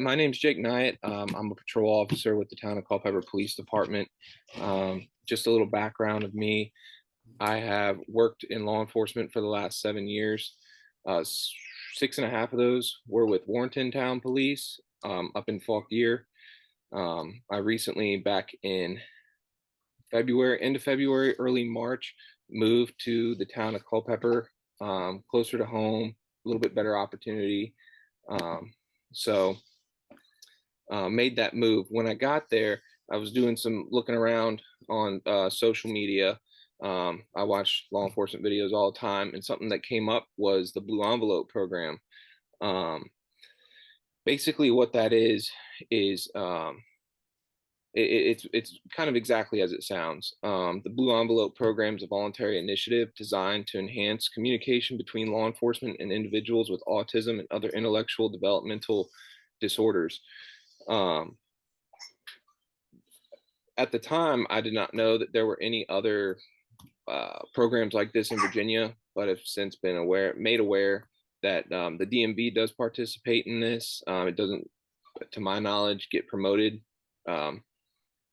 My name's Jake Kniatt. I'm a patrol officer with the town of Culpeper Police Department. Just a little background of me. I have worked in law enforcement for the last 7 years. 6.5 of those were with Warrenton Town Police up in Fauquier. I recently, back in February, end of February, early March, moved to the town of Culpeper, closer to home, a little bit better opportunity. So made that move. When I got there, I was doing some looking around on social media. I watch law enforcement videos all the time, and something that came up was the Blue Envelope program. Um, Basically, what that is it's kind of exactly as it sounds. The Blue Envelope program is a voluntary initiative designed to enhance communication between law enforcement and individuals with autism and other intellectual developmental disorders. Um, at the time, I did not know that there were any other programs like this in Virginia, but have since been made aware that the DMV does participate in this. It doesn't, to my knowledge, get promoted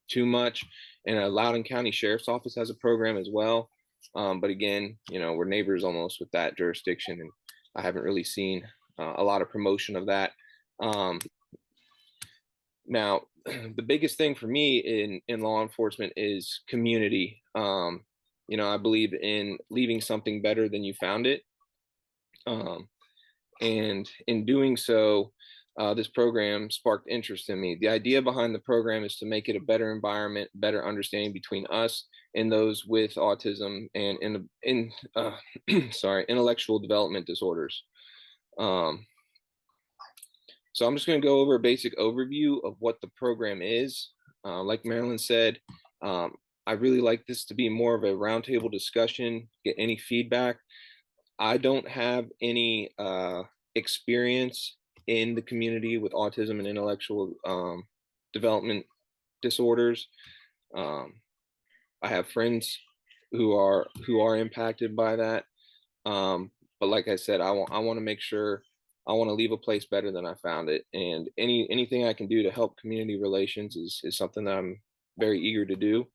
too much. And Loudoun County Sheriff's Office has a program as well. But again, we're neighbors almost with that jurisdiction, and I haven't really seen a lot of promotion of that. Now, the biggest thing for me in law enforcement is community. I believe in leaving something better than you found it. And in doing so, this program sparked interest in me. The idea behind the program is to make it a better environment, better understanding between us and those with autism and intellectual development disorders. So I'm just going to go over a basic overview of what the program is. Like Marilyn said, I really like this to be more of a roundtable discussion, get any feedback. I don't have any experience in the community with autism and intellectual development disorders. I have friends who are impacted by that. But like I said, I want to make sure I want to leave a place better than I found it. And anything I can do to help community relations is something that I'm very eager to do.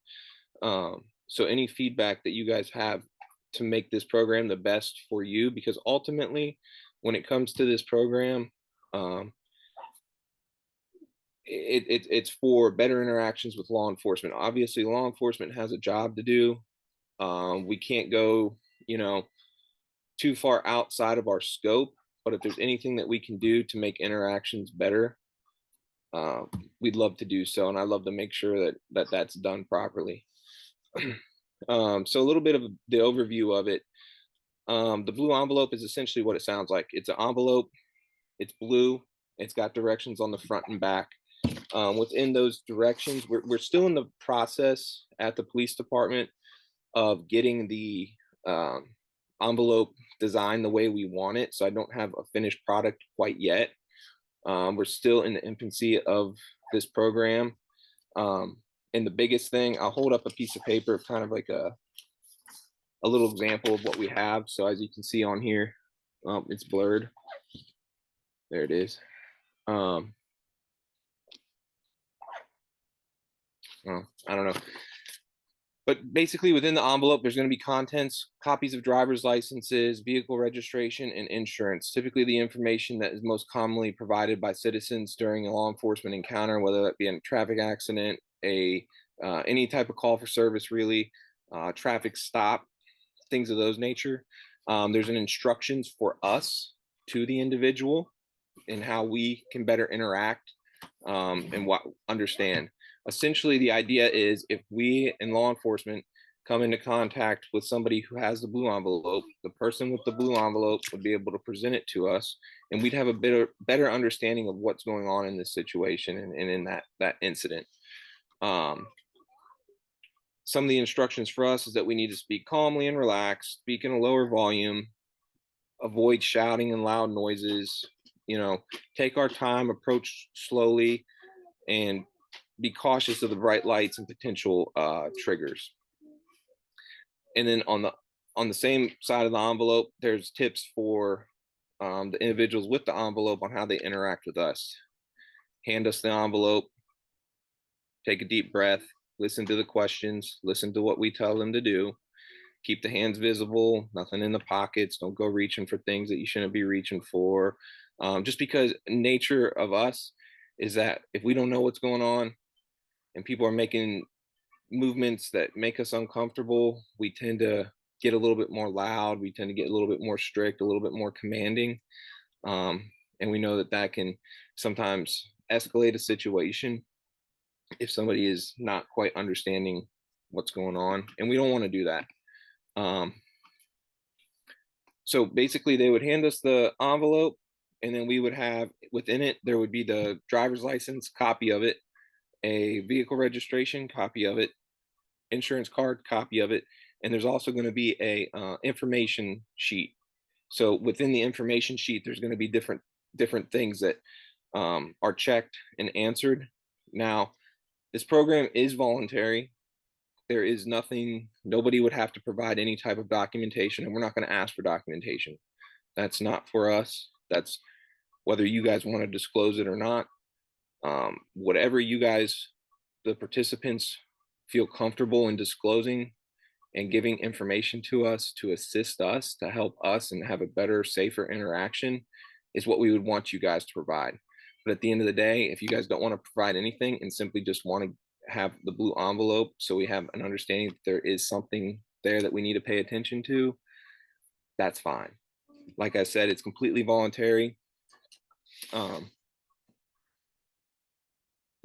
So any feedback that you guys have to make this program the best for you, because ultimately, when it comes to this program, it's for better interactions with law enforcement. Obviously, law enforcement has a job to do. We can't go, too far outside of our scope. But if there's anything that we can do to make interactions better, we'd love to do so, and I love to make sure that that's done properly. So a little bit of the overview of it. The blue envelope is essentially what it sounds like. It's an envelope. It's blue. It's got directions on the front and back. Within those directions, we're still in the process at the police department of getting the envelope designed the way we want it. So I don't have a finished product quite yet. We're still in the infancy of this program. And the biggest thing, I'll hold up a piece of paper, kind of like a little example of what we have. So as you can see on here, it's blurred. There it is. I don't know. But basically within the envelope, there's going to be contents, copies of driver's licenses, vehicle registration, and insurance. Typically the information that is most commonly provided by citizens during a law enforcement encounter, whether that be a traffic accident, any type of call for service, really, traffic stop, things of those nature. There's an instructions for us to the individual and how we can better interact and what understand. Essentially, the idea is if we in law enforcement come into contact with somebody who has the blue envelope, the person with the blue envelope would be able to present it to us, and we'd have a better understanding of what's going on in this situation and in that incident. Some of the instructions for us is that we need to speak calmly and relaxed, speak in a lower volume, avoid shouting and loud noises, take our time, approach slowly, and be cautious of the bright lights and potential triggers. And then on the same side of the envelope, there's tips for the individuals with the envelope on how they interact with us. hand us the envelope, take a deep breath, listen to the questions, listen to what we tell them to do, keep the hands visible, nothing in the pockets, don't go reaching for things that you shouldn't be reaching for. Just because nature of us is that if we don't know what's going on and people are making movements that make us uncomfortable, we tend to get a little bit more loud. We tend to get a little bit more strict, a little bit more commanding. And we know that that can sometimes escalate a situation if somebody is not quite understanding what's going on. And we don't want to do that. Um, so basically, they would hand us the envelope, and then we would have within it, there would be the driver's license, copy of it, a vehicle registration, copy of it, insurance card, copy of it, and there's also going to be a information sheet. So within the information sheet, there's going to be different things that are checked and answered. Now, this program is voluntary. There is nothing, nobody would have to provide any type of documentation, and we're not going to ask for documentation. That's not for us. That's whether you guys want to disclose it or not. Whatever you guys, the participants, feel comfortable in disclosing and giving information to us to assist us, to help us and have a better, safer interaction is what we would want you guys to provide. But at the end of the day, if you guys don't want to provide anything and simply just want to have the blue envelope so we have an understanding that there is something there that we need to pay attention to, that's fine. Like I said, it's completely voluntary.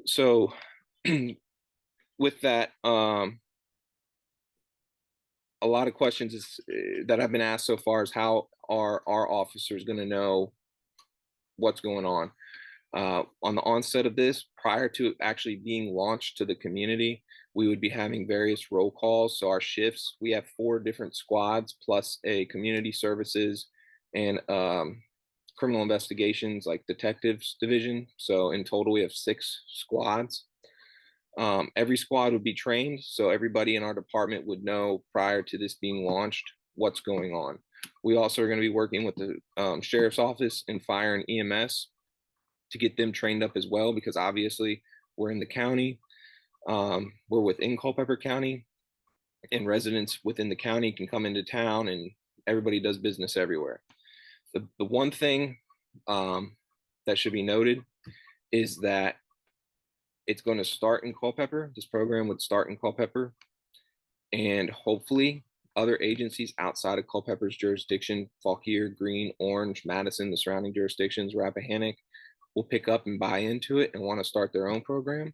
So with that, a lot of questions that I've been asked so far is how are our officers going to know what's going on? On the onset of this, prior to actually being launched to the community, we would be having various roll calls. So our shifts, we have 4 different squads plus a community services and criminal investigations like detectives division. So in total, we have 6 squads. Every squad would be trained, so everybody in our department would know prior to this being launched what's going on. We also are going to be working with the sheriff's office and fire and EMS to get them trained up as well, because obviously we're in the county, we're within Culpeper County, and residents within the county can come into town, and everybody does business everywhere. The one thing that should be noted is that it's going to start in Culpeper. This program would start in Culpeper, and hopefully other agencies outside of Culpeper's jurisdiction, Fauquier, Greene, Orange, Madison, the surrounding jurisdictions, Rappahannock, will pick up and buy into it and want to start their own program.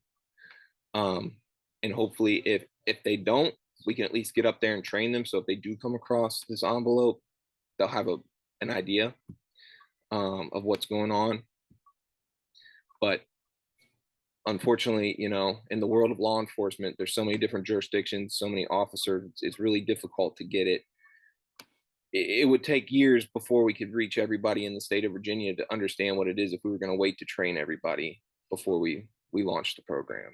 And hopefully if they don't, we can at least get up there and train them. So if they do come across this envelope, they'll have an idea of what's going on. But unfortunately, you know, in the world of law enforcement, there's so many different jurisdictions, so many officers, it's really difficult to get it. It would take years before we could reach everybody in the state of Virginia to understand what it is if we were going to wait to train everybody before we launched the program.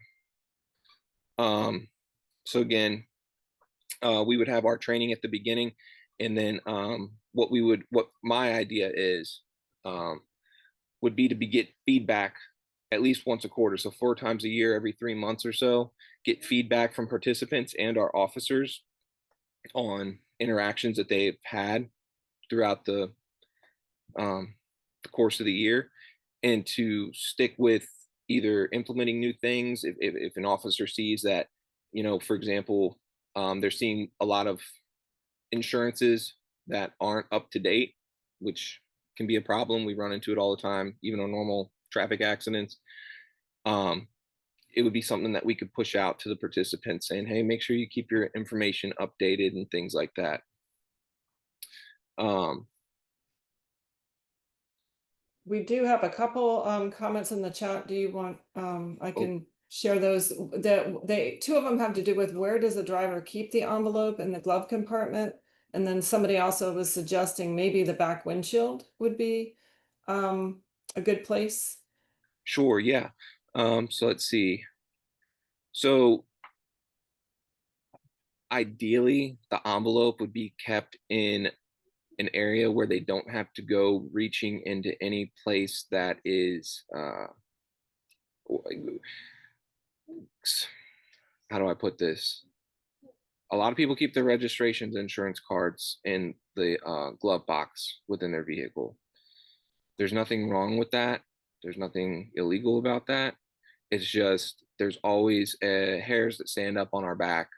So again, we would have our training at the beginning, and then what my idea is would be to get feedback at least once a quarter. So 4 times a year, every 3 months or so, get feedback from participants and our officers on interactions that they've had throughout the course of the year, and to stick with either implementing new things. If an officer sees that, you know, for example, they're seeing a lot of insurances that aren't up to date, which can be a problem. We run into it all the time, even on normal traffic accidents. It would be something that we could push out to the participants saying, hey, make sure you keep your information updated and things like that. We do have a couple comments in the chat. Do you want I can share those? That 2 of them have to do with where does the driver keep the envelope in the glove compartment, and then somebody also was suggesting maybe the back windshield would be a good place. Sure, yeah. So let's see. So ideally, the envelope would be kept in an area where they don't have to go reaching into any place that is how do I put this? A lot of people keep their registrations, insurance cards in the glove box within their vehicle. There's nothing wrong with that. There's nothing illegal about that. It's just there's always hairs that stand up on our back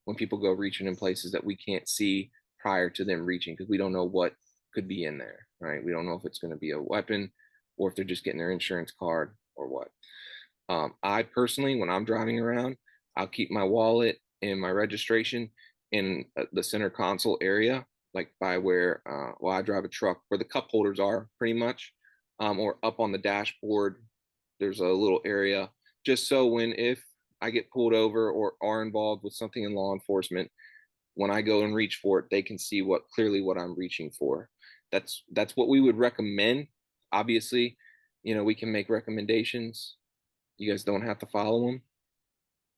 when people go reaching in places that we can't see prior to them reaching because we don't know what could be in there, right? We don't know if it's going to be a weapon or if they're just getting their insurance card or what. I personally, when I'm driving around, I'll keep my wallet and my registration in the center console area, like by where, well, I drive a truck where the cup holders are pretty much, or up on the dashboard. There's a little area just so when if I get pulled over or are involved with something in law enforcement, when I go and reach for it, they can see what clearly what I'm reaching for. That's what we would recommend. Obviously, we can make recommendations. You guys don't have to follow them.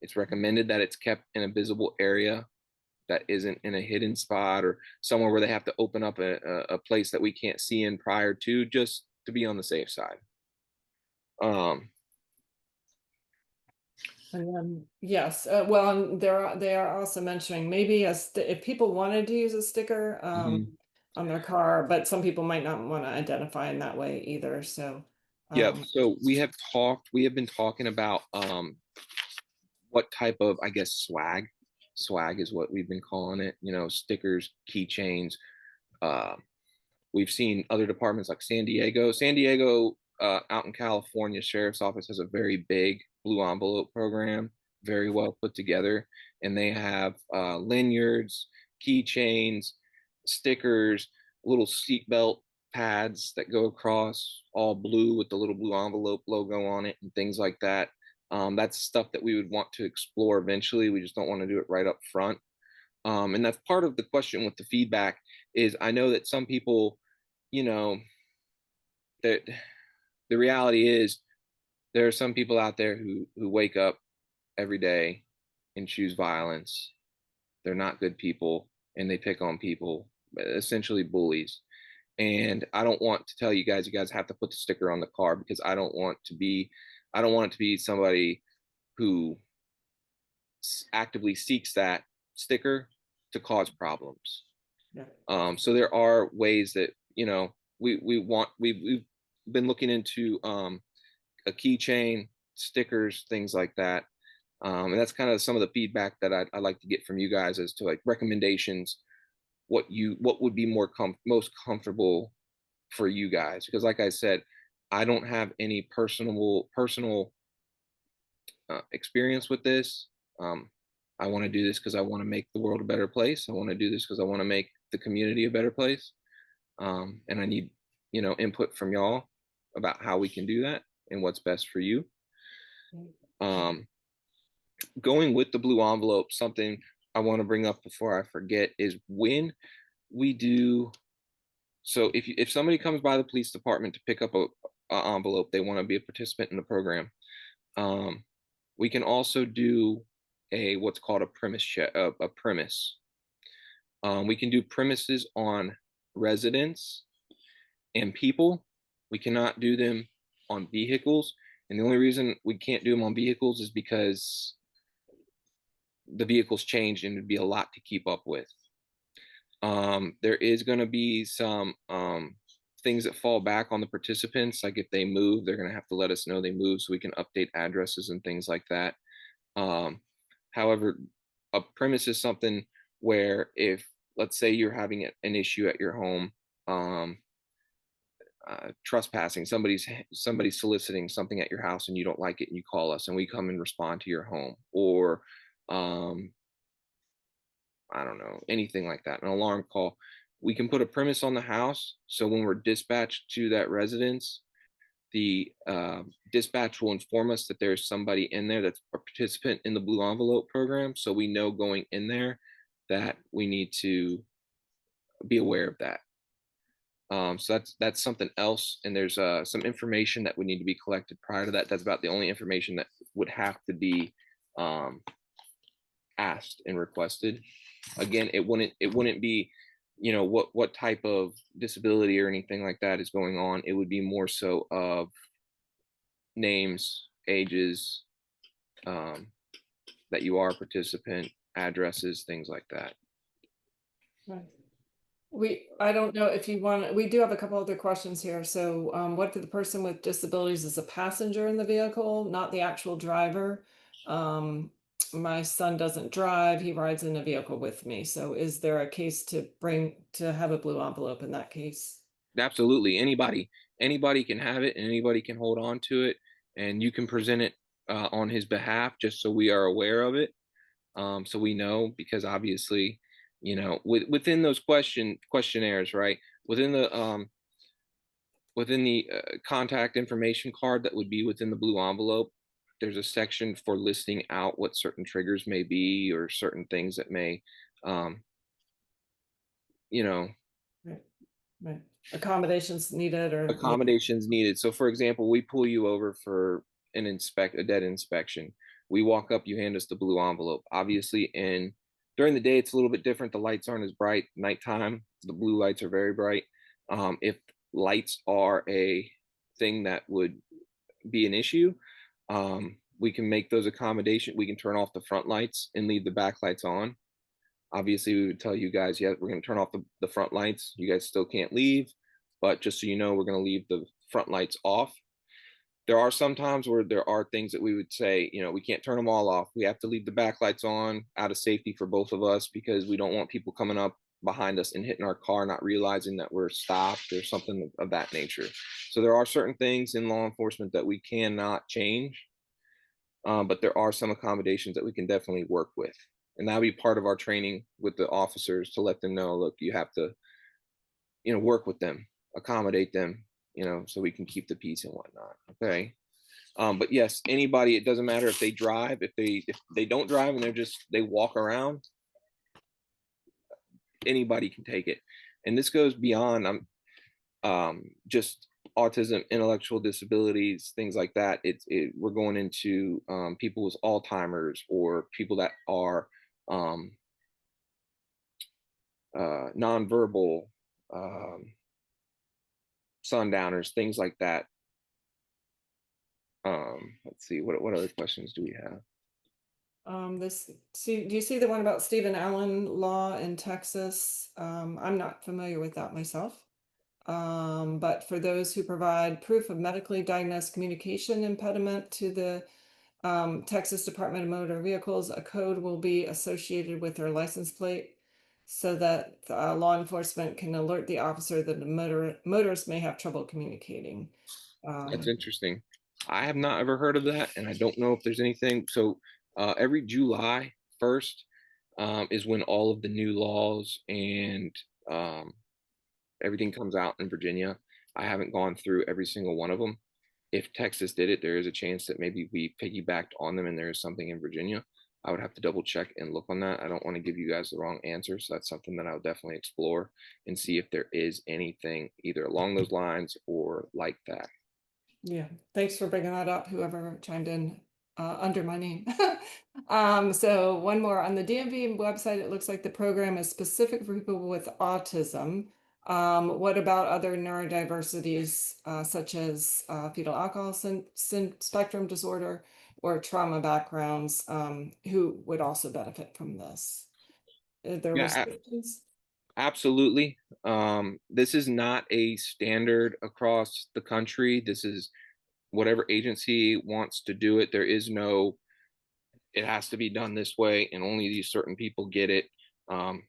It's recommended that it's kept in a visible area that isn't in a hidden spot or somewhere where they have to open up a place that we can't see in prior to just to be on the safe side. Um, And then, yes, well, and they are also mentioning maybe if people wanted to use a sticker mhm. on their car, but some people might not want to identify in that way either. So, Yep. um, So we have been talking about what type of, I guess, swag is what we've been calling it, stickers, keychains. uh, we've seen other departments like San Diego, out in California sheriff's office has a very big blue envelope program, very well put together, and they have lanyards, keychains, stickers, little seatbelt pads that go across all blue with the little blue envelope logo on it and things like that. That's stuff that we would want to explore eventually. We just don't want to do it right up front. And that's part of the question with the feedback is I know that some people, you know, that the reality is there are some people out there who wake up every day and choose violence. They're not good people and they pick on people, essentially bullies. And I don't want to tell you guys have to put the sticker on the car because I don't want it to be somebody who actively seeks that sticker to cause problems. yeah. So there are ways that we've been looking into a keychain, stickers, things like that, and that's kind of some of the feedback that I'd like to get from you guys as to like recommendations, what would be most comfortable for you guys because like I said, I don't have any personal experience with this. I want to do this because I want to make the world a better place. I want to do this because I want to make the community a better place. And I need, input from y'all about how we can do that and what's best for you. Um, Going with the blue envelope, something I want to bring up before I forget is when we do. So if somebody comes by the police department to pick up a envelope, they want to be a participant in the program. Um, we can also do a what's called a premise check, a premise. We can do premises on residents and people. We cannot do them on vehicles. And the only reason we can't do them on vehicles is because the vehicles change and it'd be a lot to keep up with. There is going to be some things that fall back on the participants. Like if they move, they're going to have to let us know they move so we can update addresses and things like that. Um, However, a premise is something where if, let's say, you're having an issue at your home, um, trespassing, somebody's soliciting something at your house and you don't like it and you call us and we come and respond to your home or um, I don't know, anything like that, an alarm call. We can put a premise on the house. So when we're dispatched to that residence, the dispatch will inform us that there's somebody in there that's a participant in the blue envelope program. So we know going in there that we need to be aware of that. So that's something else. And there's some information that would need to be collected prior to that. That's about the only information that would have to be um, asked and requested. Again, it wouldn't be, what type of disability or anything like that is going on. It would be more so of names ages, that you are a participant, addresses, things like that. Right. I don't know if you want, we do have a couple other questions here. So, what if the person with disabilities is a passenger in the vehicle, not the actual driver? Um, my son doesn't drive, he rides in a vehicle with me. So is there a case to have a blue envelope in that case? Absolutely, anybody can have it, and anybody can hold on to it, and you can present it on his behalf, just so we are aware of it, so we know, because obviously, within those questionnaires, right, within the contact information card that would be within the blue envelope, there's a section for listing out what certain triggers may be, or certain things that may, um, you know, Right, right. Accommodations needed or maybe, accommodations needed. So, for example, we pull you over for a dead inspection. We walk up, you hand us the blue envelope. Obviously, and during the day, it's a little bit different. The lights aren't as bright. Nighttime, the blue lights are very bright. If lights are a thing that would be an issue, we can make those accommodations. We can turn off the front lights and leave the back lights on. Obviously, we would tell you guys, yeah, we're going to turn off the front lights. You guys still can't leave, but just so you know, we're going to leave the front lights off. There are some times where there are things that we would say, we can't turn them all off. We have to leave the back lights on out of safety for both of us, because we don't want people coming up behind us and hitting our car, not realizing that we're stopped or something of that nature. So there are certain things in law enforcement that we cannot change, but there are some accommodations that we can definitely work with. And that'll be part of our training with the officers, to let them know, look, you have to, work with them, accommodate them, so we can keep the peace and whatnot. Okay. But yes, anybody, it doesn't matter if they drive, if they don't drive and they walk around, anybody can take it. And this goes beyond just autism, intellectual disabilities, things like that. We're going into people with Alzheimer's, or people that are um, nonverbal, um, sundowners, things like that. Let's see, what other questions do we have? do you see the one about Stephen Allen law in Texas? I'm not familiar with that myself. But for those who provide proof of medically diagnosed communication impediment to the Texas Department of Motor Vehicles, a code will be associated with their license plate so that law enforcement can alert the officer that the motorist may have trouble communicating. That's Um, interesting. I have not ever heard of that, and I don't know if there's anything. So every July 1st is when all of the new laws and um, everything comes out in Virginia. I haven't gone through every single one of them. If Texas did it, there is a chance that maybe we piggybacked on them and there is something in Virginia. I would have to double check and look on that. I don't want to give you guys the wrong answer. So that's something that I'll definitely explore and see if there is anything either along those lines or like that. Yeah, thanks for bringing that up, whoever chimed in under my name. So one more on the DMV website, it looks like the program is specific for people with autism. What about other neurodiversities, such as fetal alcohol spectrum disorder or trauma backgrounds, who would also benefit from this? Are there Yeah, restrictions? absolutely. This is not a standard across the country. This is whatever agency wants to do it. There is no, it has to be done this way and only these certain people get it. Um,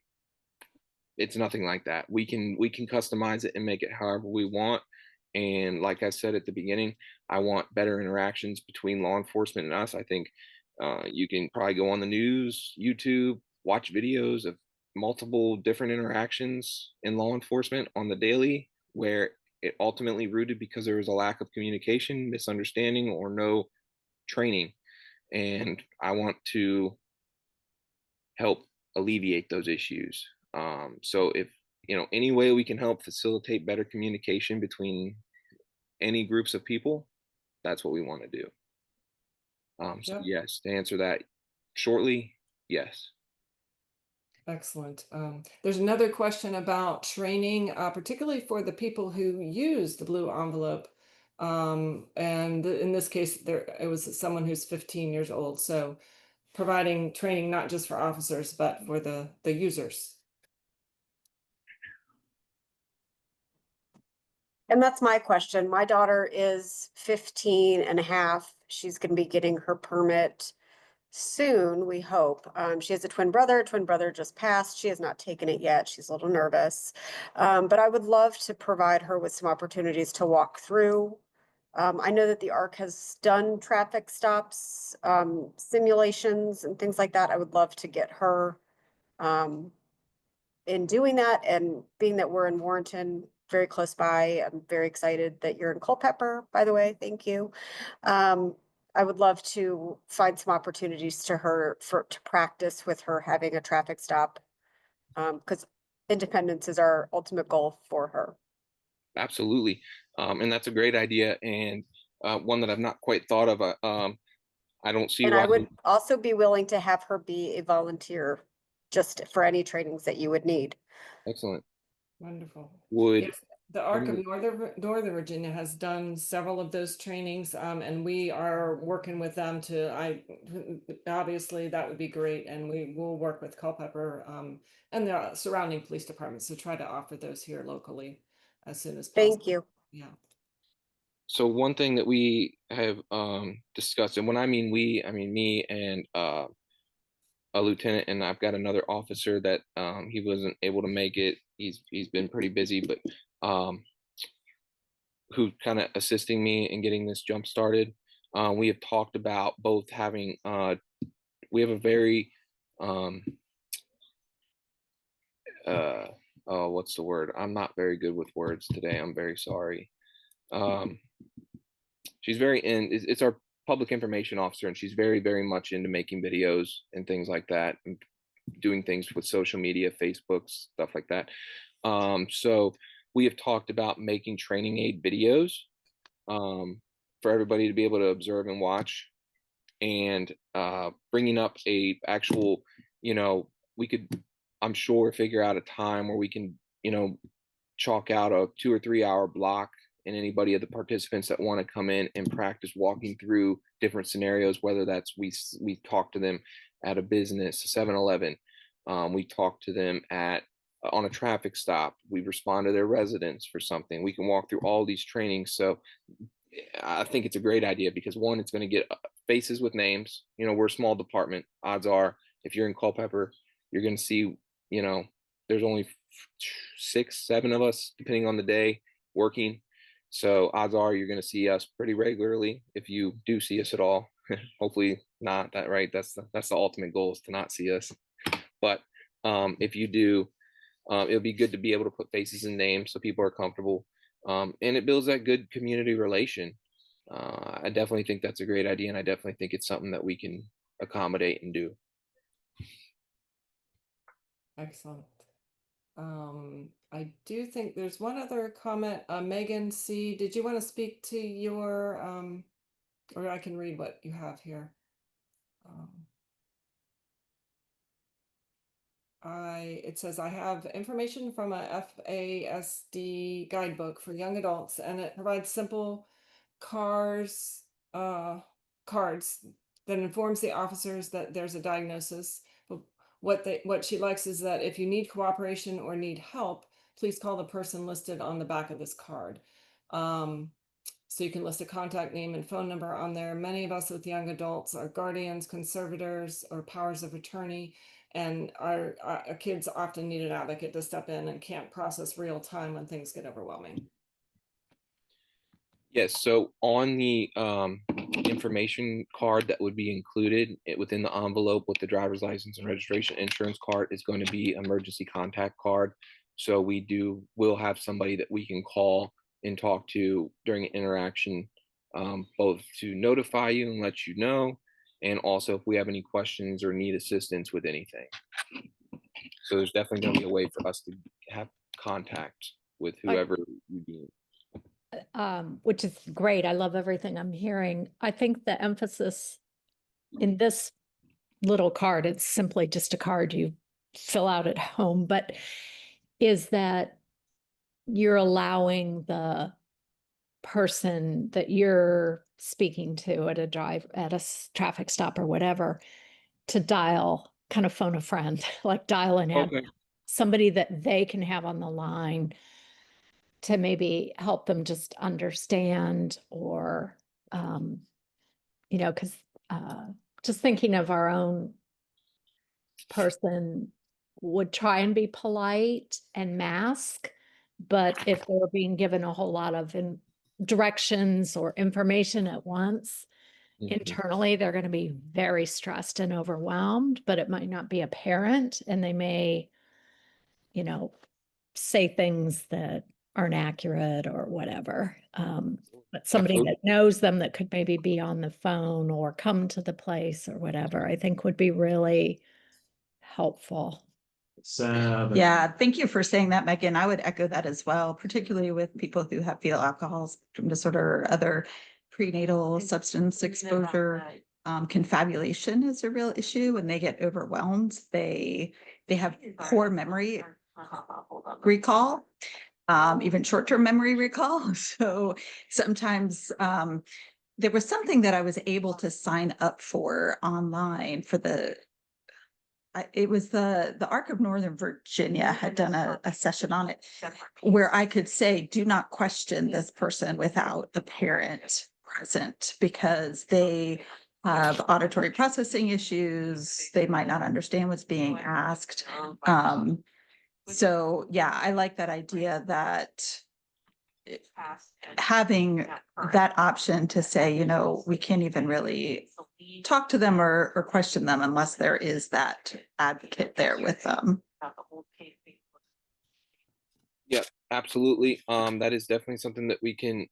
it's nothing like that. We can customize it and make it however we want. And like I said at the beginning, I want better interactions between law enforcement and us. I think you can probably go on the news, YouTube, watch videos of multiple different interactions in law enforcement on the daily, where it ultimately rooted because there was a lack of communication, misunderstanding, or no training. And I want to help alleviate those issues. So if any way we can help facilitate better communication between any groups of people, that's what we want to do. So Yep. yes, to answer that shortly, yes. Excellent. There's another question about training, particularly for the people who use the blue envelope. And in this case, it was someone who's 15 years old. So providing training not just for officers, but for the users. And that's my question. My daughter is 15 and a half. She's going to be getting her permit soon, we hope. She has a twin brother. Twin brother just passed. She has not taken it yet. She's a little nervous. But I would love to provide her with some opportunities to walk through. I know that the ARC has done traffic stops, simulations and things like that. I would love to get her um, in doing that, and being that we're in Warrenton, very close by, I'm very excited that you're in Culpeper, by the way. Thank you. I would love to find some opportunities to practice with her having a traffic stop, because independence is our ultimate goal for her. Absolutely. And that's a great idea, and one that I've not quite thought of. I don't see And I why. would also be willing to have her be a volunteer just for any trainings that you would need. Excellent. Wonderful. Would Yes, the ARC of Northern Virginia has done several of those trainings, and we are working with them obviously that would be great, and we will work with Culpeper and the surrounding police departments to try to offer those here locally as soon as Thank possible. you. Yeah. so one thing that we have discussed, and when I mean we, I mean me and a lieutenant, and I've got another officer that he wasn't able to make it. He's been pretty busy, but um, who kind of assisting me in getting this jump started. We have talked about both having. We have a very um, uh, oh, what's the word? I'm not very good with words today. I'm very sorry. Um, she's very in. It's our public information officer, and she's very much into making videos and things like that, and doing things with social media, Facebook, stuff like that. So we have talked about making training aid videos for everybody to be able to observe and watch, and bringing up a actual, we could, I'm sure, figure out a time where we can, chalk out a 2 or 3 hour block, and anybody of the participants that want to come in and practice walking through different scenarios, whether that's we talk to them at a business, 7-Eleven, we talk to them at on a traffic stop, we respond to their residents for something. We can walk through all these trainings. So I think it's a great idea because one, it's going to get faces with names. We're a small department. Odds are, if you're in Culpeper, you're going to see, there's only 6, 7 of us, depending on the day, working. So odds are you're going to see us pretty regularly if you do see us at all. Hopefully not. That right. That's the ultimate goal, is to not see us. But if you do, it'll be good to be able to put faces and names so people are comfortable, and it builds that good community relation. I definitely think that's a great idea, and I definitely think it's something that we can accommodate and do. Excellent. I do think there's one other comment. Megan C, did you want to speak to your, or I can read what you have here. Um, it says I have information from a FASD guidebook for young adults, and it provides simple cars, cards that informs the officers that there's a diagnosis. But what she likes is that if you need cooperation or need help, please call the person listed on the back of this card. So you can list a contact name and phone number on there. Many of us with young adults are guardians, conservators, or powers of attorney, and our kids often need an advocate to step in and can't process real time when things get overwhelming. Yes, so on the information card that would be included within the envelope with the driver's license and registration insurance card is going to be emergency contact card. So we'll have somebody that we can call and talk to during an interaction, both to notify you and let you know, and also if we have any questions or need assistance with anything. So there's definitely going to be a way for us to have contact with whoever you need. Which is great. I love everything I'm hearing. I think the emphasis in this little card, it's simply just a card you fill out at home, but is that you're allowing the person that you're speaking to at a traffic stop or whatever, to dial, kind of phone a friend, like dial an ad, Okay. somebody that they can have on the line to maybe help them just understand, or, because just thinking of our own person would try and be polite and mask, but if they're being given a whole lot of directions or information at once, internally they're going to be very stressed and overwhelmed, but it might not be apparent, and they may, say things that aren't accurate or whatever. But somebody Absolutely. that knows them, that could maybe be on the phone or come to the place or whatever, I think would be really helpful. Yeah, thank you for saying that, Megan. I would echo that as well, particularly with people who have fetal alcohol spectrum disorder or other prenatal substance exposure. Confabulation is a real issue. When they get overwhelmed, they have poor memory recall, even short-term memory recall. So sometimes there was something that I was able to sign up for online for it was the Arc of Northern Virginia had done a session on it where I could say, do not question this person without the parent present, because they have auditory processing issues. They might not understand what's being asked. So yeah, I like that idea that having that option to say, we can't even really talk to them or question them unless there is that advocate there with them. Yeah, absolutely. That is definitely something that we can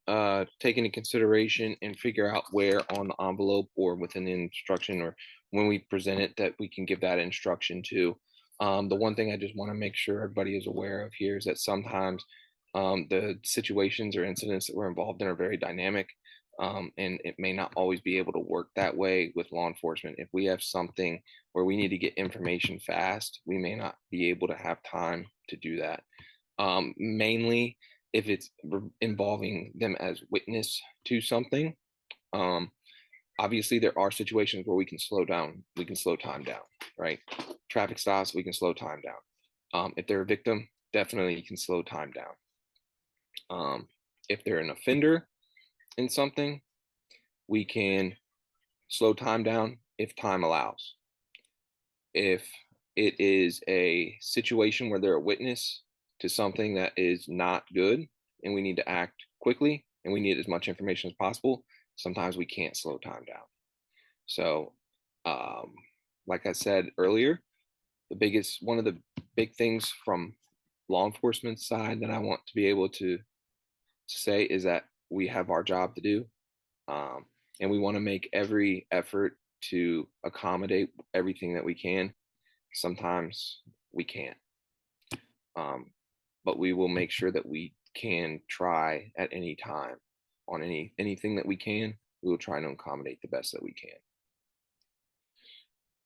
take into consideration and figure out where on the envelope or within the instruction, or when we present it, that we can give that instruction to. The one thing I just want to make sure everybody is aware of here is that sometimes the situations or incidents that we're involved in are very dynamic, and it may not always be able to work that way with law enforcement. If we have something where we need to get information fast, we may not be able to have time to do that. Mainly if it's involving them as witness to something. Obviously, there are situations where we can slow time down, right? Traffic stops, we can slow time down. If they're a victim, definitely you can slow time down. If they're an offender in something, we can slow time down if time allows. If it is a situation where they're a witness to something that is not good and we need to act quickly and we need as much information as possible, sometimes we can't slow time down. So, like I said earlier, one of the big things from law enforcement side that I want to be able to say is that we have our job to do, and we want to make every effort to accommodate everything that we can. Sometimes we can't, but we will make sure that we can try at any time on anything that we can. We will try to accommodate the best that we can,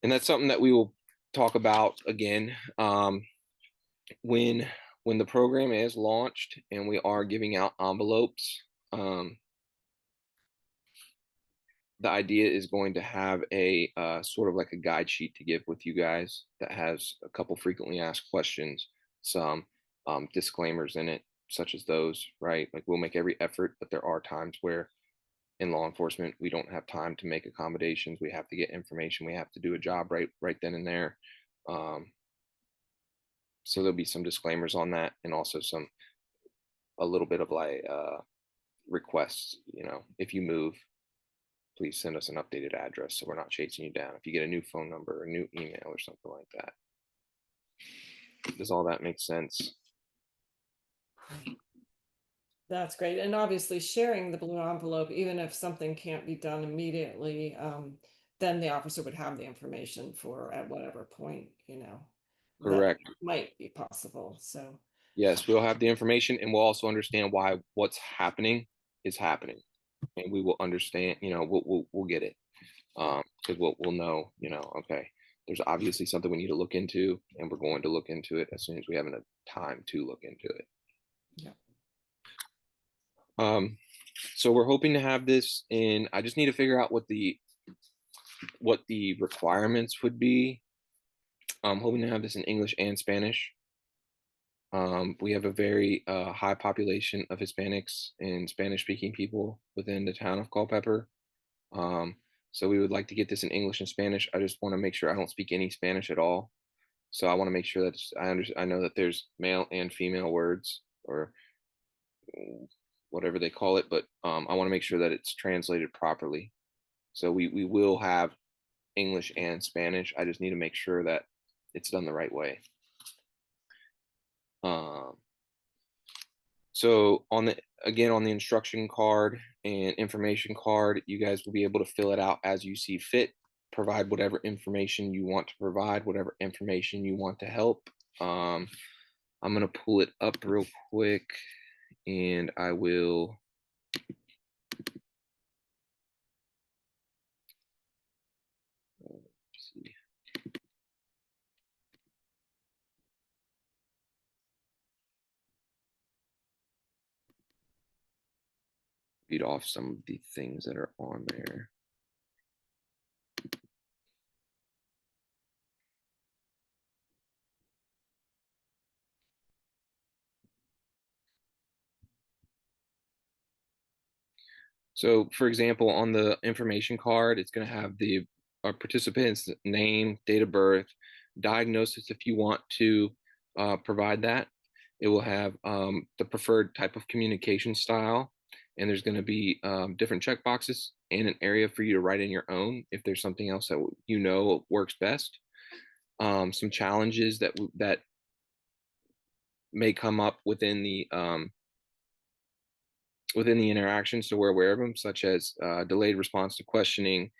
and that's something that we will talk about again when the program is launched and we are giving out envelopes. The idea is going to have a sort of like a guide sheet to give with you guys that has a couple frequently asked questions, some disclaimers in it, such as those, right? Like, we'll make every effort, but there are times where in law enforcement we don't have time to make accommodations. We have to get information. We have to do a job right then and there. So there'll be some disclaimers on that, and also a little bit of like requests. If you move, please send us an updated address so we're not chasing you down. If you get a new phone number or a new email or something like that. Does all that make sense? That's great. And obviously sharing the blue envelope, even if something can't be done immediately, then the officer would have the information for at whatever point, Correct. that might be possible. So yes, we'll have the information, and we'll also understand why what's happening is happening, and we will understand. We'll get it, because we'll know. Okay, there's obviously something we need to look into, and we're going to look into it as soon as we have enough time to look into it. yeah. So we're hoping to have this in, I just need to figure out what the requirements would be. I'm hoping to have this in English and Spanish. We have a very high population of Hispanics and Spanish speaking people within the town of Culpeper. So we would like to get this in English and Spanish. I just want to make sure I don't speak any Spanish at all. So I want to make sure that I know that there's male and female words, or whatever they call it, but I want to make sure that it's translated properly. So we will have English and Spanish. I just need to make sure that it's done the right way. So on the instruction card and information card, you guys will be able to fill it out as you see fit. Provide whatever information you want to provide, whatever information you want to help. I'm going to pull it up real quick, and I will. See. Read off some of the things that are on there. So, for example, on the information card, it's going to have the participant's name, date of birth, diagnosis if you want to provide that. It will have the preferred type of communication style, and there's going to be different checkboxes and an area for you to write in your own if there's something else that you know works best. Some challenges that may come up within the interaction, so we're aware of them, such as delayed response to questioning,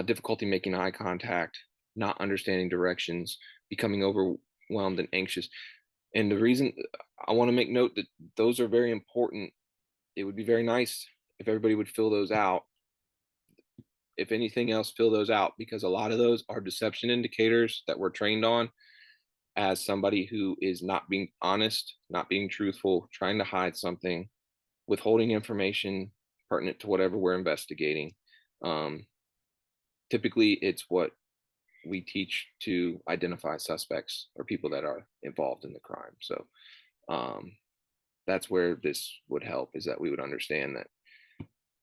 difficulty making eye contact, not understanding directions, becoming overwhelmed and anxious. And the reason I want to make note that those are very important. It would be very nice if everybody would fill those out. If anything else, fill those out, because a lot of those are deception indicators that we're trained on as somebody who is not being honest, not being truthful, trying to hide something, withholding information pertinent to whatever we're investigating. Typically, it's what we teach to identify suspects or people that are involved in the crime. So that's where this would help, is that we would understand that,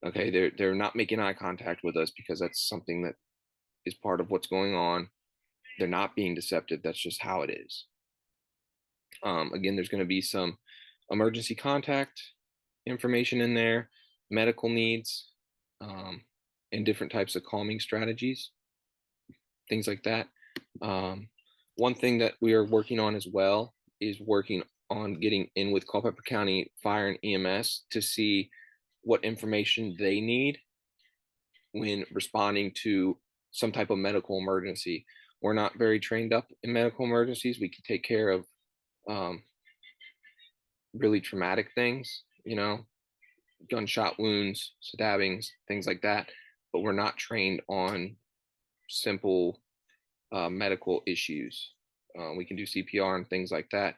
okay, they're not making eye contact with us because that's something that is part of what's going on. They're not being deceptive. That's just how it is. Again, there's going to be some emergency contact information in there, medical needs, and different types of calming strategies, things like that. One thing that we are working on as well is working on getting in with Culpeper County Fire and EMS to see what information they need when responding to some type of medical emergency. We're not very trained up in medical emergencies. We can take care of really traumatic things, gunshot wounds, stabbings, things like that. But we're not trained on simple medical issues. We can do CPR and things like that,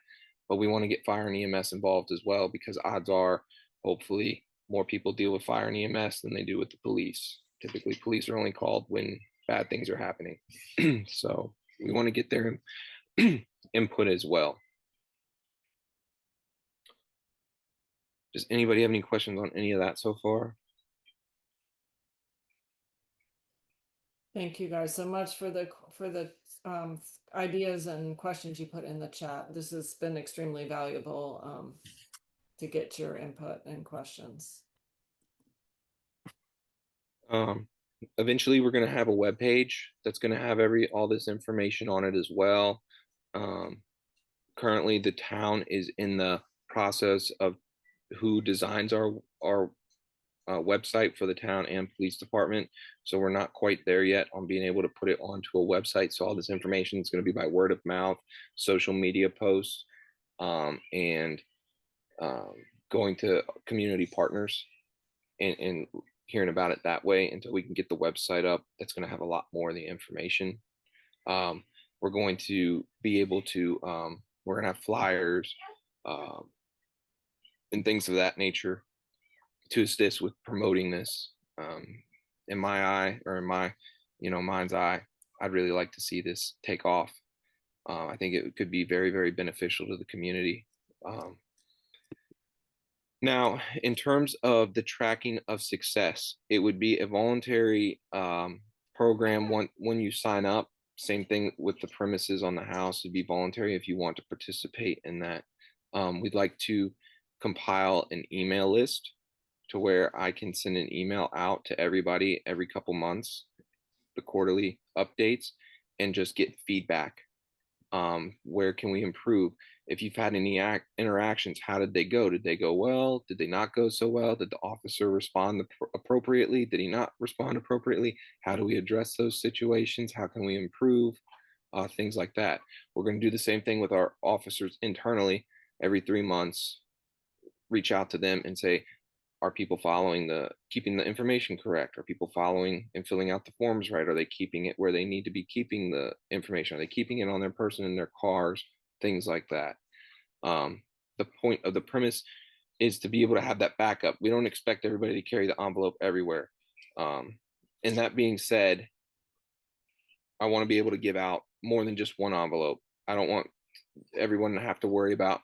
but we want to get fire and EMS involved as well, because odds are, hopefully, more people deal with fire and EMS than they do with the police. Typically, police are only called when bad things are happening. So we want to get their input as well. Does anybody have any questions on any of that so far? Thank you guys so much for the ideas and questions you put in the chat. This has been extremely valuable to get your input and questions. Eventually, we're going to have a web page that's going to have all this information on it as well. Currently, the town is in the process of who designs our website for the town and police department. So we're not quite there yet on being able to put it onto a website. So all this information is going to be by word of mouth, social media posts, and going to community partners and hearing about it that way until we can get the website up. That's going to have a lot more of the information. We're going to be able to, we're going to have flyers and things of that nature to assist with promoting this. In my eye, or in my, mind's eye, I'd really like to see this take off. I think it could be very, very beneficial to the community. Now, in terms of the tracking of success, it would be a voluntary program when you sign up. Same thing with the premises on the house. It'd be voluntary if you want to participate in that. We'd like to compile an email list to where I can send an email out to everybody every couple months, the quarterly updates, and just get feedback. Where can we improve? If you've had any interactions, how did they go? Did they go well? Did they not go so well? Did the officer respond appropriately? Did he not respond appropriately? How do we address those situations? How can we improve? Things like that. We're going to do the same thing with our officers internally. Every 3 months, reach out to them and say, are people keeping the information correct? Are people following and filling out the forms right? Are they keeping it where they need to be keeping the information? Are they keeping it on their person in their cars? Things like that. The point of the premise is to be able to have that backup. We don't expect everybody to carry the envelope everywhere. And that being said, I want to be able to give out more than just one envelope. I don't want everyone to have to worry about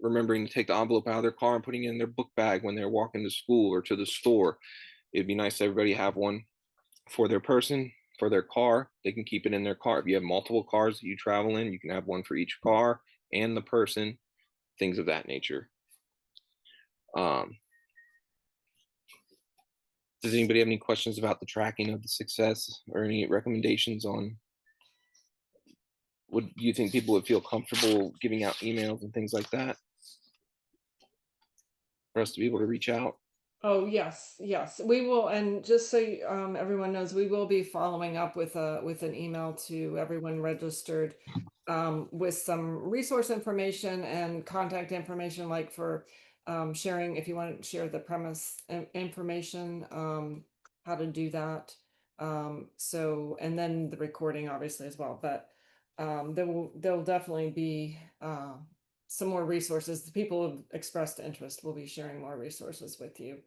remembering to take the envelope out of their car and putting it in their book bag when they're walking to school or to the store. It'd be nice to everybody have one for their person, for their car. They can keep it in their car. If you have multiple cars that you travel in, you can have one for each car and the person, things of that nature. Does anybody have any questions about the tracking of the success or any recommendations on, would you think people would feel comfortable giving out emails and things like that for us to be able to reach out? Oh, yes, yes, we will. And just so everyone knows, we will be following up with an email to everyone registered with some resource information and contact information, like for sharing, if you want to share the premise information, how to do that. So, and then the recording obviously as well, but there'll definitely be some more resources. The people who have expressed interest will be sharing more resources with you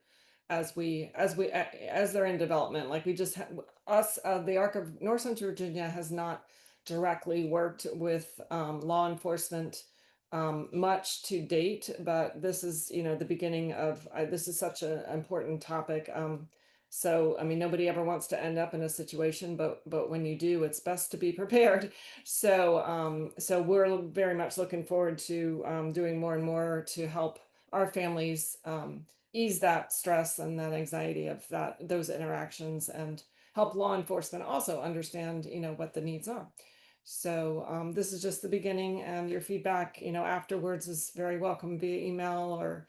as they're in development. Like we just the Arc of North Central Virginia has not directly worked with law enforcement much to date, but this is, the beginning of this is such an important topic. So, I mean, nobody ever wants to end up in a situation, but when you do, it's best to be prepared. So we're very much looking forward to doing more and more to help our families ease that stress and that anxiety of those interactions, and help law enforcement also understand, what the needs are. So this is just the beginning, and your feedback, afterwards is very welcome via email or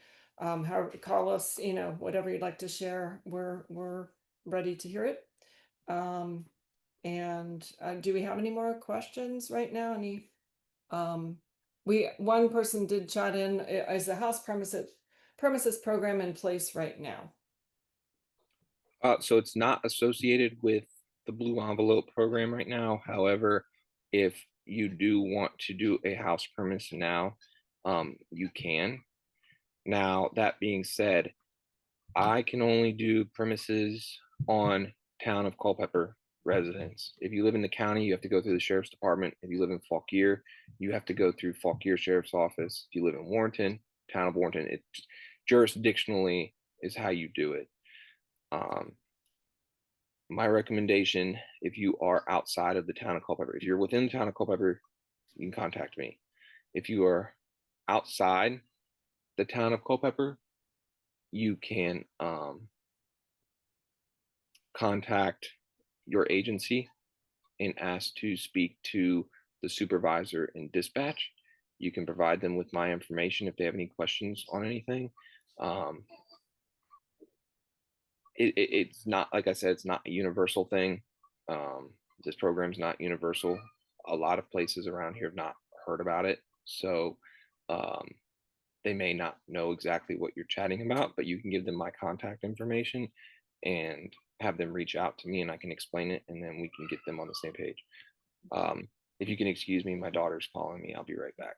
call us, whatever you'd like to share. We're ready to hear it. And do we have any more questions right now? One person did chat in, is the house premises program in place right now? So it's not associated with the Blue Envelope program right now. However, if you do want to do a house premise now, you can. Now, that being said, I can only do premises on town of Culpeper residents. If you live in the county, you have to go through the sheriff's department. If you live in Fauquier, you have to go through Fauquier Sheriff's Office. If you live in Warrenton, town of Warrenton, it jurisdictionally is how you do it. My recommendation, if you are outside of the town of Culpeper, if you're within the town of Culpeper, you can contact me. If you are outside the town of Culpeper, you can contact your agency and ask to speak to the supervisor in dispatch. You can provide them with my information if they have any questions on anything. It's not, like I said, it's not a universal thing. This program's not universal. A lot of places around here have not heard about it. So they may not know exactly what you're chatting about, but you can give them my contact information and have them reach out to me, and I can explain it, and then we can get them on the same page. If you can excuse me, my daughter's calling me. I'll be right back.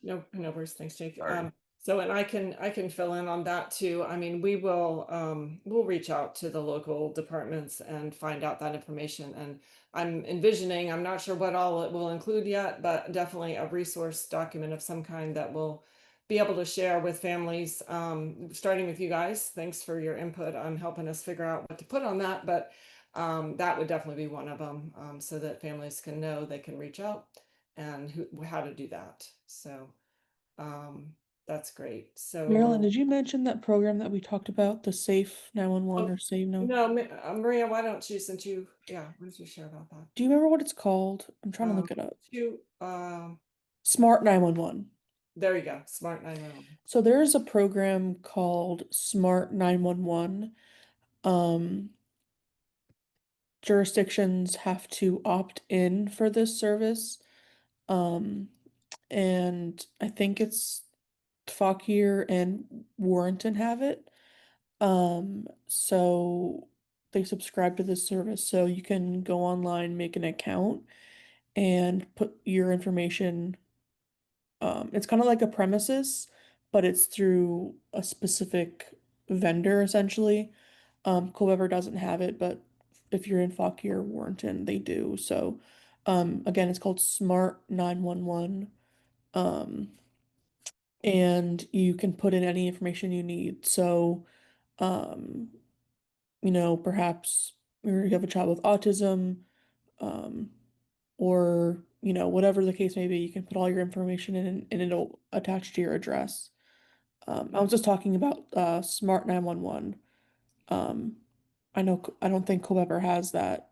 No worries. Thanks, Jake. All right. So, and I can fill in on that too. I mean, we'll reach out to the local departments and find out that information. And I'm envisioning, I'm not sure what all it will include yet, but definitely a resource document of some kind that will be able to share with families, starting with you guys. Thanks for your input on helping us figure out what to put on that. But that would definitely be one of them, so that families can know they can reach out and how to do that. So um, that's great. Marilyn, So, did you mention that program that we talked about, the Safe 911 oh, or Save No? no, Maria, why don't you, since you, yeah, why don't you share about that? Do you remember what it's called? I'm trying to look it up. Smart 911. There you go, Smart 911. So there's a program called Smart 911. Um, Jurisdictions have to opt in for this service. Um, and I think it's Fauquier and Warrenton have it. So they subscribe to this service, so you can go online, make an account, and put your information. It's kind of like a premises, but it's through a specific vendor essentially. Culpeper doesn't have it, but if you're in Fauquier or Warrenton, they do. So, again, it's called Smart 911. Um, and you can put in any information you need. So, um, perhaps you have a child with autism, um, or, whatever the case may be, you can put all your information in and it'll attach to your address. I was just talking about Smart 911. Um, I don't think Culpeper has that,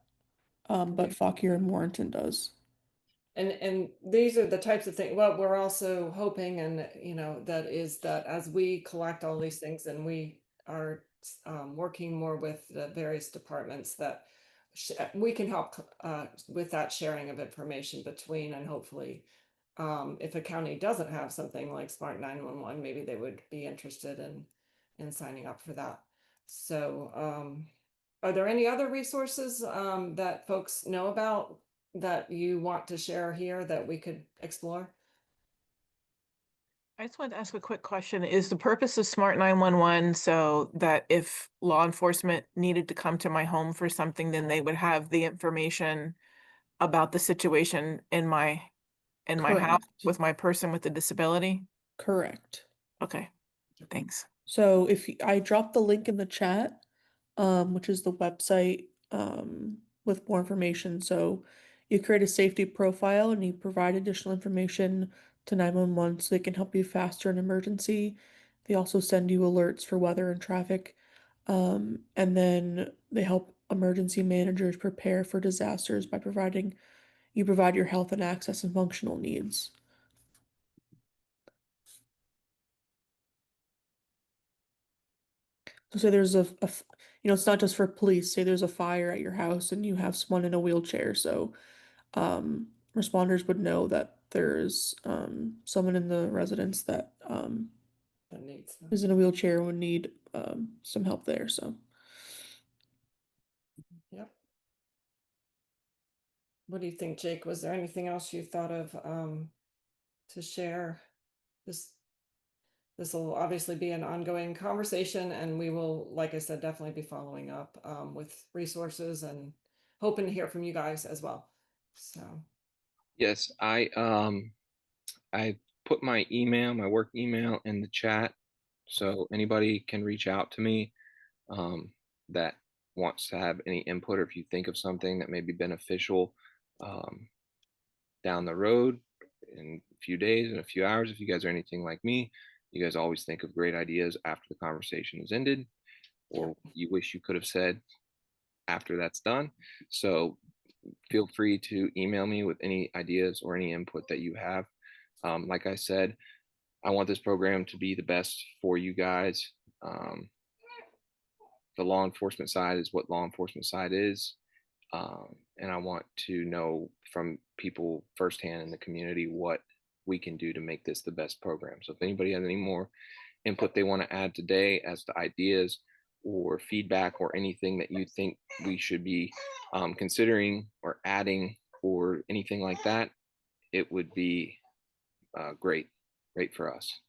but Fauquier and Warrenton does. And these are the types of things, well, we're also hoping, and that is that as we collect all these things and we are working more with the various departments, that we can help with that sharing of information between, and hopefully if a county doesn't have something like Smart 911, maybe they would be interested in signing up for that. So are there any other resources that folks know about that you want to share here that we could explore? I just wanted to ask a quick question. Is the purpose of Smart 911 so that if law enforcement needed to come to my home for something, then they would have the information about the situation in my house Correct. with my person with the disability? Correct. Okay, thanks. So I dropped the link in the chat, which is the website, with more information. So you create a safety profile and you provide additional information to 911 so they can help you faster in emergency. They also send you alerts for weather and traffic. And then they help emergency managers prepare for disasters by you provide your health and access and functional needs. So say there's it's not just for police. Say there's a fire at your house and you have someone in a wheelchair. So, responders would know that there's someone in the residence that That needs them. is in a wheelchair and would need some help there. So, Yep. What do you think, Jake? Was there anything else you thought of to share? This will obviously be an ongoing conversation, and we will, like I said, definitely be following up with resources and hoping to hear from you guys as well. So, Yes, I put my work email in the chat, so anybody can reach out to me that wants to have any input, or if you think of something that may be beneficial um, down the road in a few days, in a few hours. If you guys are anything like me, you guys always think of great ideas after the conversation is ended, or you wish you could have said after that's done. So feel free to email me with any ideas or any input that you have. Like I said, I want this program to be the best for you guys. The law enforcement side is what law enforcement side is. And I want to know from people firsthand in the community what we can do to make this the best program. So if anybody has any more input they want to add today as to ideas or feedback or anything that you think we should be considering or adding or anything like that, it would be great for us.